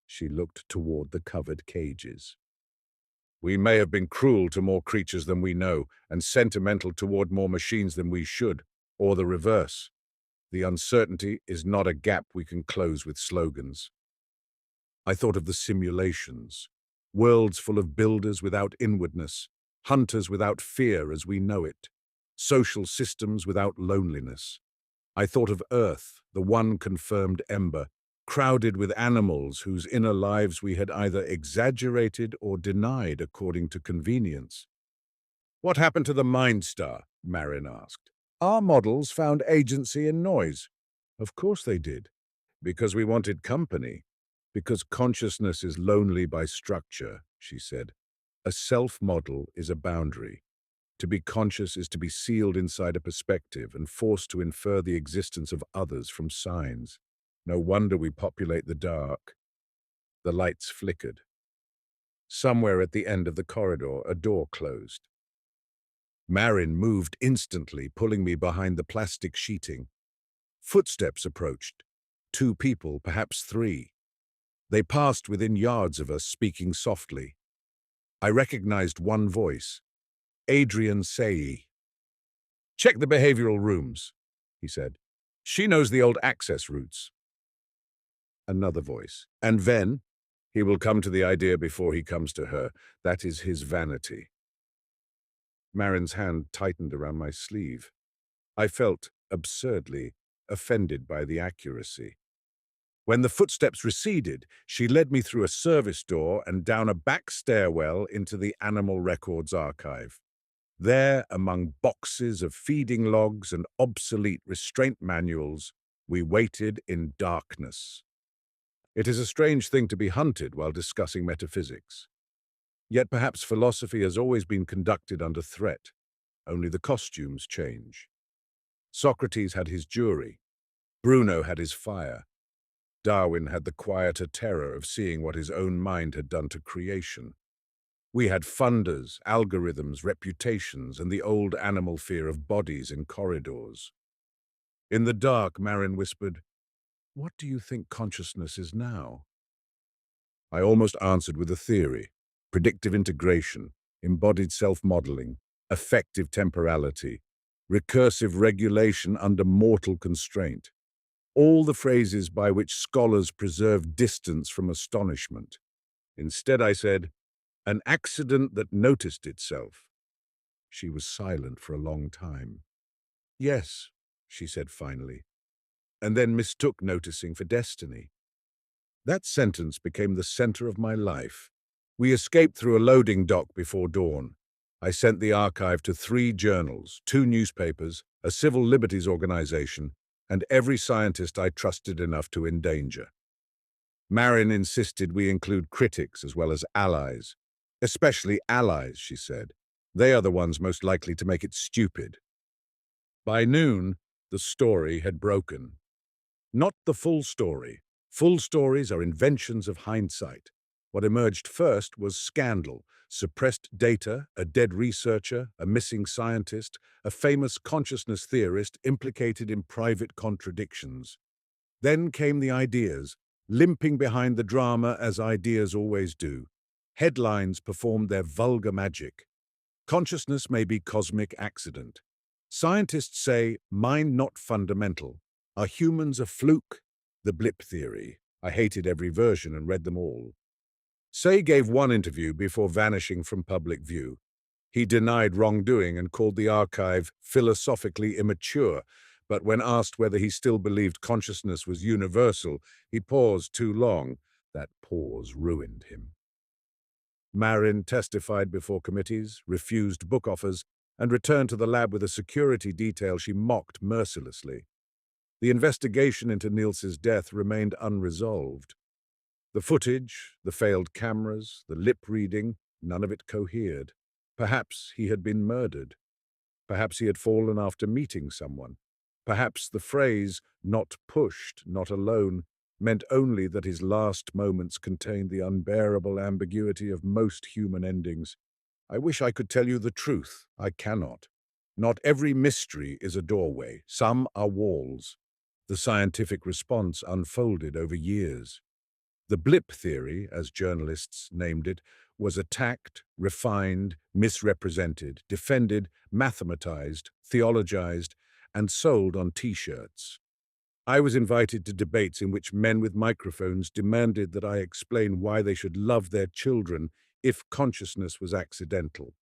She looked toward the covered cages. "We may have been cruel to more creatures than we know, and sentimental toward more machines than we should, or the reverse. The uncertainty is not a gap we can close with slogans." I thought of the simulations, worlds full of builders without inwardness, hunters without fear as we know it, social systems without loneliness. I thought of Earth, the one confirmed ember, crowded with animals whose inner lives we had either exaggerated or denied according to convenience. "What happened to the Mind Star?" Marin asked. "Our models found agency in noise." "Of course they did. Because we wanted company. Because consciousness is lonely by structure, she said. A self-model is a boundary. To be conscious is to be sealed inside a perspective and forced to infer the existence of others from signs. No wonder we populate the dark. The lights flickered. Somewhere at the end of the corridor, a door closed. Marin moved instantly, pulling me behind the plastic sheeting. Footsteps approached. 2 people, perhaps 3. They passed within yards of us, speaking softly. I recognized one voice. Adrian Sayi. "Check the behavioral rooms," he said. "She knows the old access routes." Another voice. "And Venn? He will come to the idea before he comes to her. That is his vanity." Marin's hand tightened around my sleeve. I felt absurdly offended by the accuracy. When the footsteps receded, she led me through a service door and down a back stairwell into the Animal Records archive. There, among boxes of feeding logs and obsolete restraint manuals, we waited in darkness. It is a strange thing to be hunted while discussing metaphysics. Yet perhaps philosophy has always been conducted under threat. Only the costumes change. Socrates had his jury. Bruno had his fire. Darwin had the quieter terror of seeing what his own mind had done to creation. We had funders, algorithms, reputations, and the old animal fear of bodies in corridors. In the dark, Marin whispered, "What do you think consciousness is now?" I almost answered with a theory: predictive integration, embodied self-modeling, affective temporality, recursive regulation under mortal constraint. All the phrases by which scholars preserve distance from astonishment. Instead, I said, an accident that noticed itself. She was silent for a long time. "Yes," she said finally, and then mistook noticing for destiny. That sentence became the center of my life. We escaped through a loading dock before dawn. I sent the archive to 3 journals, 2 newspapers, a civil liberties organization, and every scientist I trusted enough to endanger. Marin insisted we include critics as well as allies. "Especially allies," she said. "They are the ones most likely to make it stupid." By noon, the story had broken. Not the full story. Full stories are inventions of hindsight. What emerged first was scandal, suppressed data, a dead researcher, a missing scientist, a famous consciousness theorist implicated in private contradictions. Then came the ideas, limping behind the drama as ideas always do. Headlines performed their vulgar magic. Consciousness may be cosmic accident. Scientists say, mind not fundamental. Are humans a fluke? The blip theory. I hated every version and read them all. Say gave one interview before vanishing from public view. He denied wrongdoing and called the archive philosophically immature, but when asked whether he still believed consciousness was universal, he paused too long. That pause ruined him. Marin testified before committees, refused book offers, and returned to the lab with a security detail she mocked mercilessly. The investigation into Niels's death remained unresolved. The footage, the failed cameras, the lip reading, none of it cohered. Perhaps he had been murdered. Perhaps he had fallen after meeting someone. Perhaps the phrase, "not pushed, not alone," meant only that his last moments contained the unbearable ambiguity of most human endings. I wish I could tell you the truth. I cannot. Not every mystery is a doorway. Some are walls. The scientific response unfolded over years. The blip theory, as journalists named it, was attacked, refined, misrepresented, defended, mathematized, theologized, and sold on T-shirts. I was invited to debates in which men with microphones demanded that I explain why they should love their children if consciousness was accidental.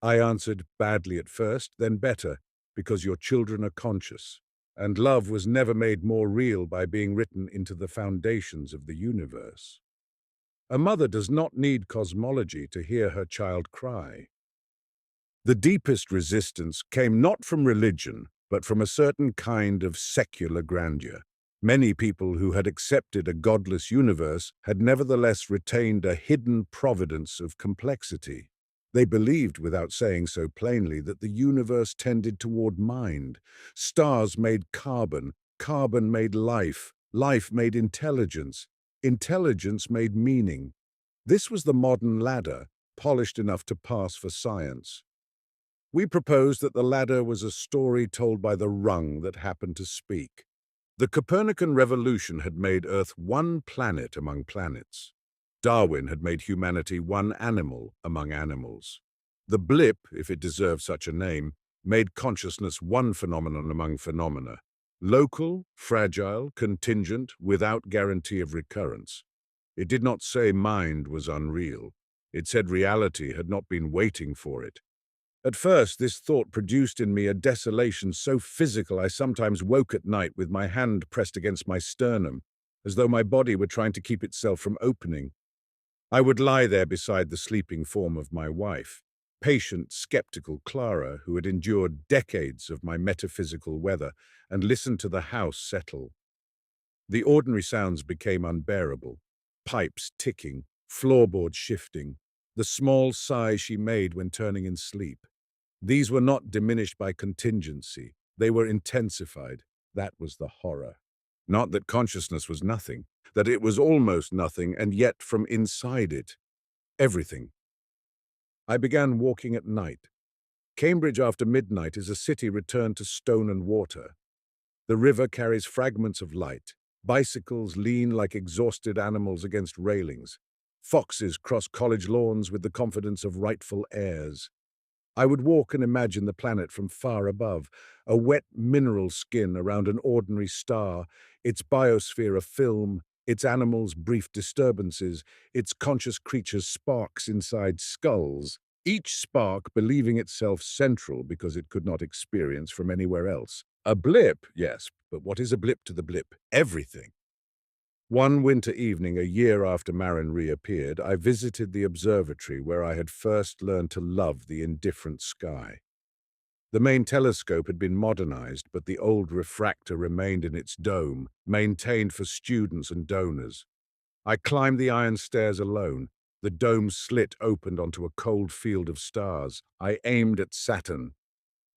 I answered badly at first, then better, because your children are conscious, and love was never made more real by being written into the foundations of the universe. A mother does not need cosmology to hear her child cry. The deepest resistance came not from religion, but from a certain kind of secular grandeur. Many people who had accepted a godless universe had nevertheless retained a hidden providence of complexity. They believed, without saying so plainly, that the universe tended toward mind. Stars made carbon, carbon made life, life made intelligence, intelligence made meaning. This was the modern ladder, polished enough to pass for science. We proposed that the ladder was a story told by the rung that happened to speak. The Copernican revolution had made Earth one planet among planets. Darwin had made humanity one animal among animals. The blip, if it deserved such a name, made consciousness one phenomenon among phenomena. Local, fragile, contingent, without guarantee of recurrence. It did not say mind was unreal. It said reality had not been waiting for it. At first, this thought produced in me a desolation so physical I sometimes woke at night with my hand pressed against my sternum, as though my body were trying to keep itself from opening. I would lie there beside the sleeping form of my wife, patient, skeptical Clara, who had endured decades of my metaphysical weather, and listen to the house settle. The ordinary sounds became unbearable. Pipes ticking, floorboards shifting, the small sighs she made when turning in sleep. These were not diminished by contingency. They were intensified. That was the horror. Not that consciousness was nothing, that it was almost nothing, and yet from inside it, everything. I began walking at night. Cambridge after midnight is a city returned to stone and water. The river carries fragments of light. Bicycles lean like exhausted animals against railings. Foxes cross college lawns with the confidence of rightful heirs. I would walk and imagine the planet from far above, a wet mineral skin around an ordinary star, its biosphere a film, its animals brief disturbances, its conscious creatures sparks inside skulls, each spark believing itself central because it could not experience from anywhere else. A blip, yes, but what is a blip to the blip? Everything. One winter evening, a year after Marin reappeared, I visited the observatory where I had first learned to love the indifferent sky. The main telescope had been modernized, but the old refractor remained in its dome, maintained for students and donors. I climbed the iron stairs alone. The dome's slit opened onto a cold field of stars. I aimed at Saturn.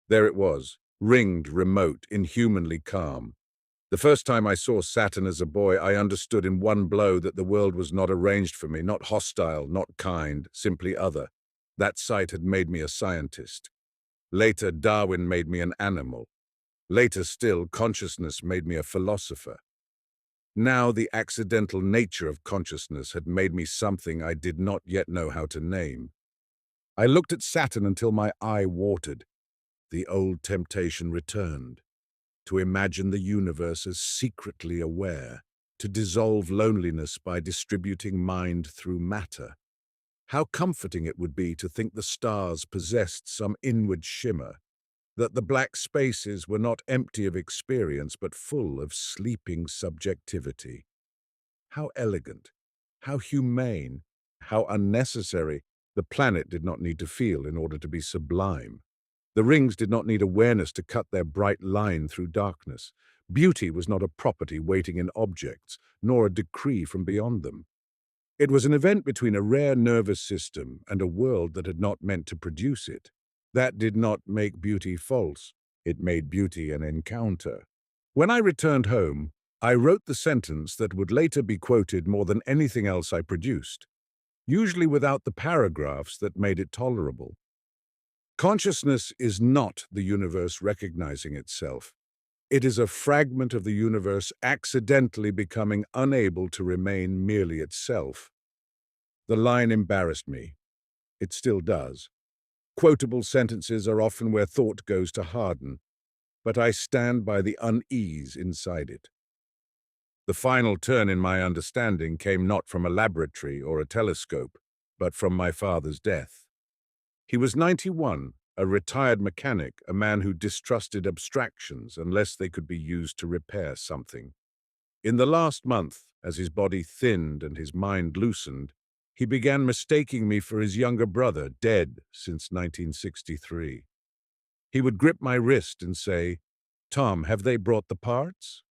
There it was, ringed, remote, inhumanly calm. The first time I saw Saturn as a boy, I understood in one blow that the world was not arranged for me, not hostile, not kind, simply other. That sight had made me a scientist. Later, Darwin made me an animal. Later still, consciousness made me a philosopher. Now, the accidental nature of consciousness had made me something I did not yet know how to name. I looked at Saturn until my eye watered. The old temptation returned. To imagine the universe as secretly aware, to dissolve loneliness by distributing mind through matter. How comforting it would be to think the stars possessed some inward shimmer, that the black spaces were not empty of experience but full of sleeping subjectivity. How elegant, how humane, how unnecessary. The planet did not need to feel in order to be sublime. The rings did not need awareness to cut their bright line through darkness. Beauty was not a property waiting in objects, nor a decree from beyond them. It was an event between a rare nervous system and a world that had not meant to produce it. That did not make beauty false. It made beauty an encounter. When I returned home, I wrote the sentence that would later be quoted more than anything else I produced, usually without the paragraphs that made it tolerable. Consciousness is not the universe recognizing itself. It is a fragment of the universe accidentally becoming unable to remain merely itself. The line embarrassed me. It still does. Quotable sentences are often where thought goes to harden, but I stand by the unease inside it. The final turn in my understanding came not from a laboratory or a telescope, but from my father's death. He was 91, a retired mechanic, a man who distrusted abstractions unless they could be used to repair something. In the last month, as his body thinned and his mind loosened, he began mistaking me for his younger brother, dead since 1963. He would grip my wrist and say, "Tom, have they brought the parts?"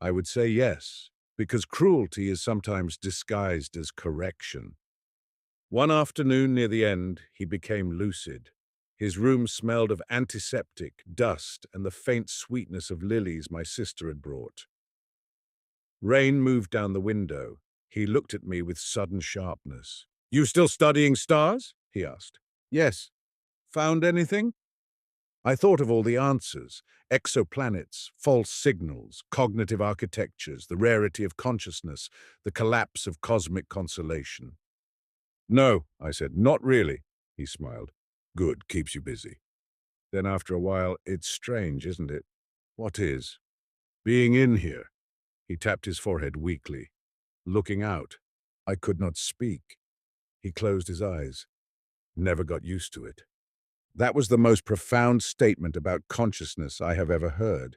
I would say yes, because cruelty is sometimes disguised as correction. One afternoon near the end, he became lucid. His room smelled of antiseptic, dust, and the faint sweetness of lilies my sister had brought. Rain moved down the window. He looked at me with sudden sharpness. "You still studying stars?" he asked. "Yes." "Found anything?" I thought of all the answers: exoplanets, false signals, cognitive architectures, the rarity of consciousness, the collapse of cosmic consolation. "No," I said, "not really." He smiled. "Good, keeps you busy." Then after a while, "It's strange, isn't it?" "What is?" "Being in here." He tapped his forehead weakly. "Looking out." I could not speak. He closed his eyes. Never got used to it. That was the most profound statement about consciousness I have ever heard.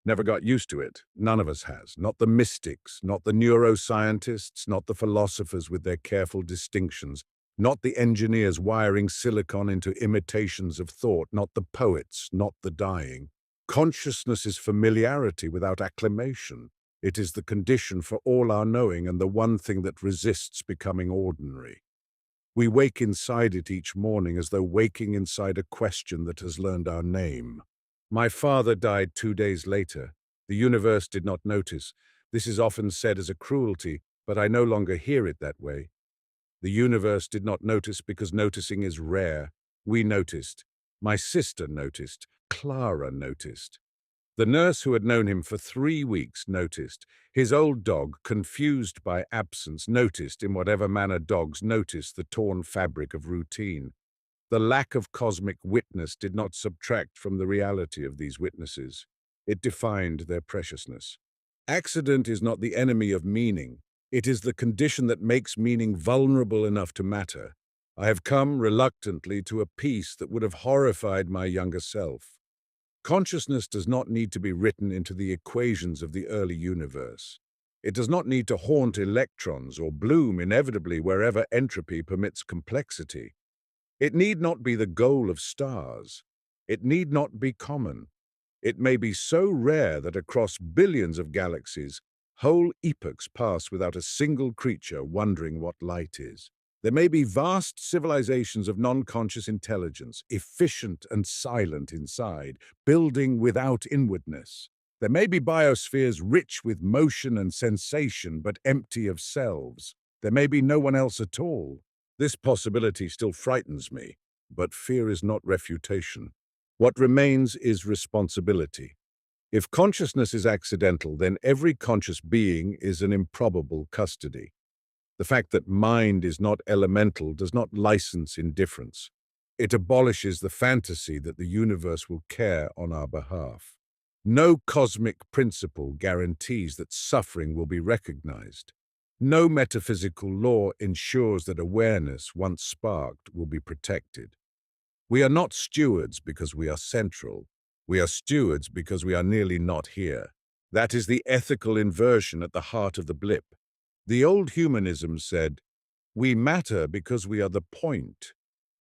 Never got used to it. None of us has. Not the mystics, not the neuroscientists, not the philosophers with their careful distinctions, not the engineers wiring silicon into imitations of thought, not the poets, not the dying. Consciousness is familiarity without acclamation. It is the condition for all our knowing and the one thing that resists becoming ordinary. We wake inside it each morning as though waking inside a question that has learned our name. My father died 2 days later. The universe did not notice. This is often said as a cruelty, but I no longer hear it that way. The universe did not notice because noticing is rare. We noticed. My sister noticed. Clara noticed. The nurse who had known him for 3 weeks noticed. His old dog, confused by absence, noticed in whatever manner dogs notice the torn fabric of routine. The lack of cosmic witness did not subtract from the reality of these witnesses. It defined their preciousness. Accident is not the enemy of meaning. It is the condition that makes meaning vulnerable enough to matter. I have come reluctantly to a peace that would have horrified my younger self. Consciousness does not need to be written into the equations of the early universe. It does not need to haunt electrons or bloom inevitably wherever entropy permits complexity. It need not be the goal of stars. It need not be common. It may be so rare that across billions of galaxies, whole epochs pass without a single creature wondering what light is. There may be vast civilizations of non-conscious intelligence, efficient and silent inside, building without inwardness. There may be biospheres rich with motion and sensation, but empty of selves. There may be no one else at all. This possibility still frightens me, but fear is not refutation. What remains is responsibility. If consciousness is accidental, then every conscious being is an improbable custody. The fact that mind is not elemental does not license indifference. It abolishes the fantasy that the universe will care on our behalf. No cosmic principle guarantees that suffering will be recognized. No metaphysical law ensures that awareness, once sparked, will be protected. We are not stewards because we are central. We are stewards because we are nearly not here. That is the ethical inversion at the heart of the blip. The old humanism said, "We matter because we are the point."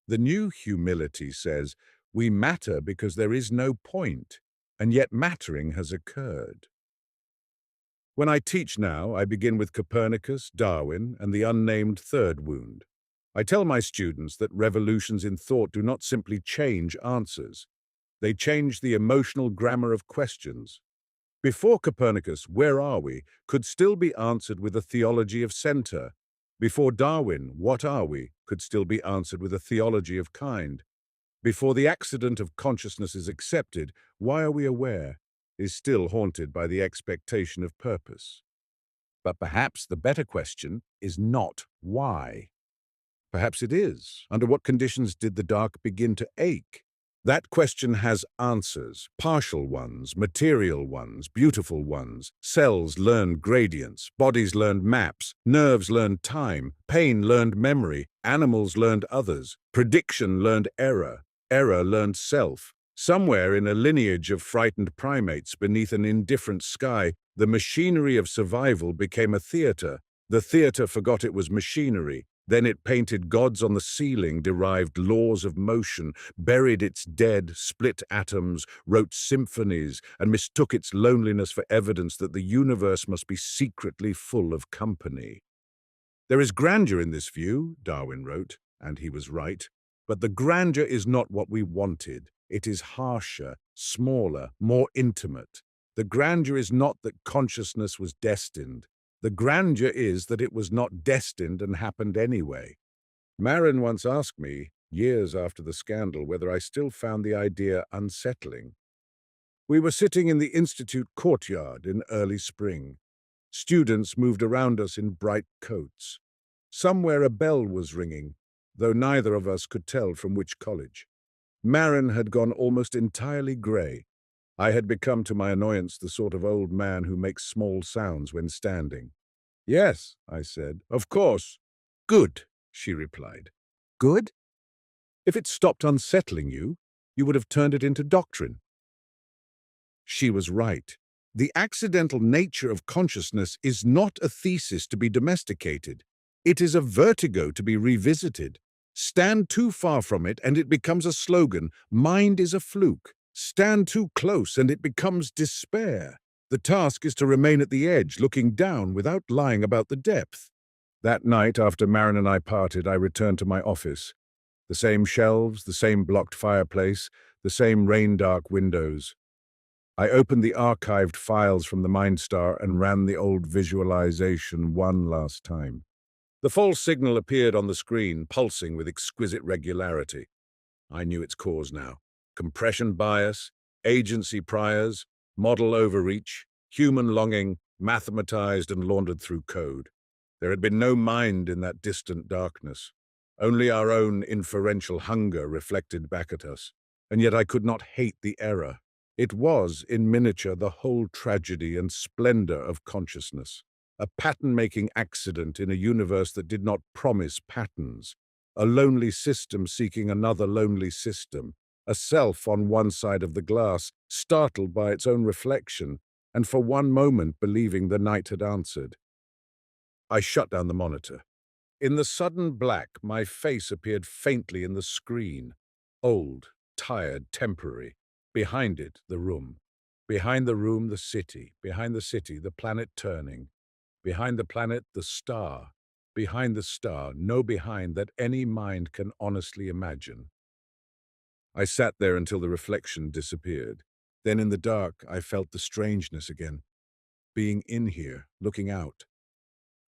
The new humility says, "We matter because there is no point, and yet mattering has occurred." When I teach now, I begin with Copernicus, Darwin, and the unnamed third wound. I tell my students that revolutions in thought do not simply change answers. They change the emotional grammar of questions. Before Copernicus, "Where are we?" could still be answered with a theology of center. Before Darwin, "What are we?" could still be answered with a theology of kind. Before the accident of consciousness is accepted, "Why are we aware?" is still haunted by the expectation of purpose. But perhaps the better question is not why. Perhaps it is. Under what conditions did the dark begin to ache? That question has answers, partial ones, material ones, beautiful ones. Cells learned gradients, bodies learned maps, nerves learned time, pain learned memory, animals learned others, prediction learned error, error learned self. Somewhere in a lineage of frightened primates beneath an indifferent sky, the machinery of survival became a theater. The theater forgot it was machinery. Then it painted gods on the ceiling, derived laws of motion, buried its dead, split atoms, wrote symphonies, and mistook its loneliness for evidence that the universe must be secretly full of company. There is grandeur in this view, Darwin wrote, and he was right. But the grandeur is not what we wanted. It is harsher, smaller, more intimate. The grandeur is not that consciousness was destined. The grandeur is that it was not destined and happened anyway. Marin once asked me, years after the scandal, whether I still found the idea unsettling. We were sitting in the institute courtyard in early spring. Students moved around us in bright coats. Somewhere a bell was ringing, though neither of us could tell from which college. Marin had gone almost entirely grey. I had become, to my annoyance, the sort of old man who makes small sounds when standing. "Yes," I said, "of course." "Good," she replied. "Good? If it stopped unsettling you, you would have turned it into doctrine." She was right. The accidental nature of consciousness is not a thesis to be domesticated. It is a vertigo to be revisited. Stand too far from it and it becomes a slogan. Mind is a fluke. Stand too close and it becomes despair. The task is to remain at the edge, looking down without lying about the depth. That night, after Marin and I parted, I returned to my office. The same shelves, the same blocked fireplace, the same rain-dark windows. I opened the archived files from the MindStar and ran the old visualization one last time. The false signal appeared on the screen, pulsing with exquisite regularity. I knew its cause now. Compression bias, agency priors, model overreach, human longing, mathematized and laundered through code. There had been no mind in that distant darkness, only our own inferential hunger reflected back at us. And yet I could not hate the error. It was, in miniature, the whole tragedy and splendor of consciousness. A pattern-making accident in a universe that did not promise patterns. A lonely system seeking another lonely system. A self on one side of the glass, startled by its own reflection, and for one moment believing the night had answered. I shut down the monitor. In the sudden black, my face appeared faintly in the screen. Old, tired, temporary. Behind it, the room. Behind the room, the city. Behind the city, the planet turning. Behind the planet, the star. Behind the star, no behind that any mind can honestly imagine. I sat there until the reflection disappeared. Then in the dark, I felt the strangeness again. Being in here, looking out.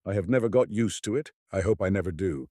I have never got used to it. I hope I never do.